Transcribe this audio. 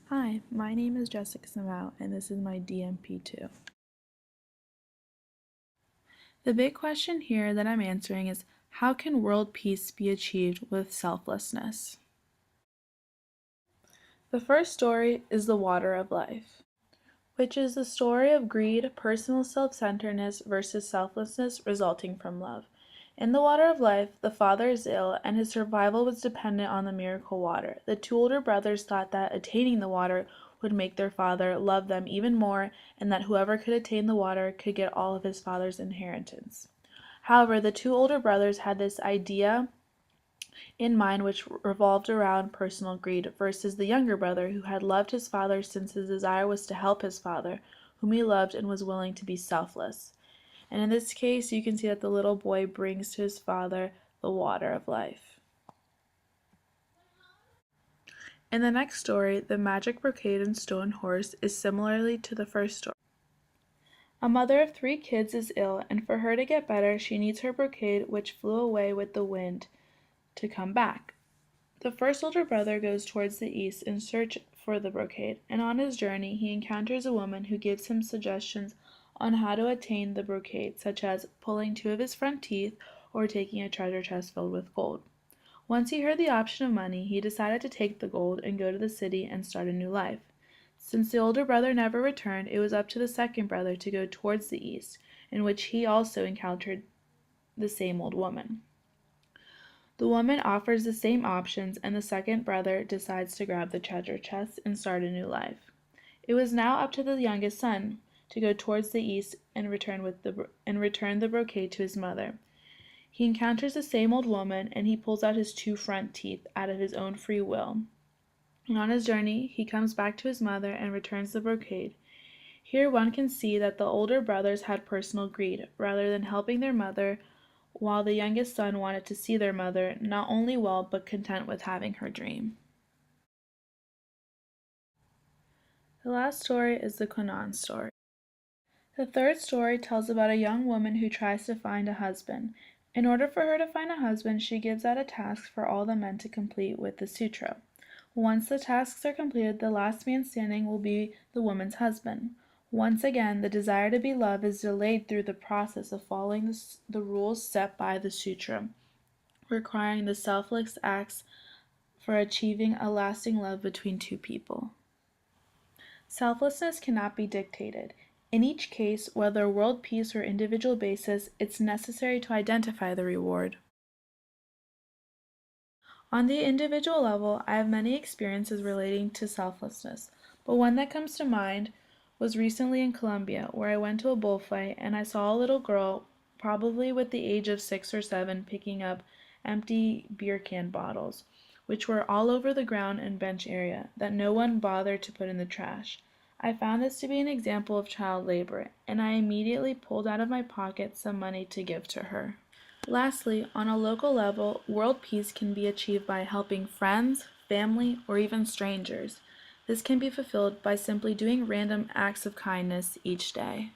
Hi, my name is Jessica Samau, and this is my DMP2. The big question here that I'm answering is, how can world peace be achieved with selflessness? The first story is the water of life, which is the story of greed, personal self-centeredness versus selflessness resulting from love. In the water of life, the father is ill, and his survival was dependent on the miracle water. The two older brothers thought that attaining the water would make their father love them even more, and that whoever could attain the water could get all of his father's inheritance. However, the two older brothers had this idea in mind which revolved around personal greed versus the younger brother who had loved his father since his desire was to help his father, whom he loved and was willing to be selfless. And in this case, you can see that the little boy brings to his father the water of life. In the next story, the magic brocade and stone horse is similarly to the first story. A mother of 3 kids is ill, and for her to get better, she needs her brocade, which flew away with the wind, to come back. The first older brother goes towards the east in search for the brocade, and on his journey he encounters a woman who gives him suggestions on how to attain the brocade, such as pulling 2 of his front teeth or taking a treasure chest filled with gold. Once he heard the option of money, he decided to take the gold and go to the city and start a new life. Since the older brother never returned, it was up to the second brother to go towards the east, in which he also encountered the same old woman. The woman offers the same options, and the second brother decides to grab the treasure chest and start a new life. It was now up to the youngest son to go towards the east and return the brocade to his mother. He encounters the same old woman, and he pulls out his 2 front teeth out of his own free will. And on his journey, he comes back to his mother and returns the brocade. Here one can see that the older brothers had personal greed, rather than helping their mother, while the youngest son wanted to see their mother not only well but content with having her dream. The last story is the Conan story. The third story tells about a young woman who tries to find a husband. In order for her to find a husband, she gives out a task for all the men to complete with the sutra. Once the tasks are completed, the last man standing will be the woman's husband. Once again, the desire to be loved is delayed through the process of following the rules set by the sutra, requiring the selfless acts for achieving a lasting love between 2 people. Selflessness cannot be dictated. In each case, whether world peace or individual basis, it's necessary to identify the reward. On the individual level, I have many experiences relating to selflessness, but one that comes to mind was recently in Colombia, where I went to a bullfight and I saw a little girl, probably with the age of 6 or 7, picking up empty beer can bottles, which were all over the ground and bench area, that no one bothered to put in the trash. I found this to be an example of child labor, and I immediately pulled out of my pocket some money to give to her. Lastly, on a local level, world peace can be achieved by helping friends, family, or even strangers. This can be fulfilled by simply doing random acts of kindness each day.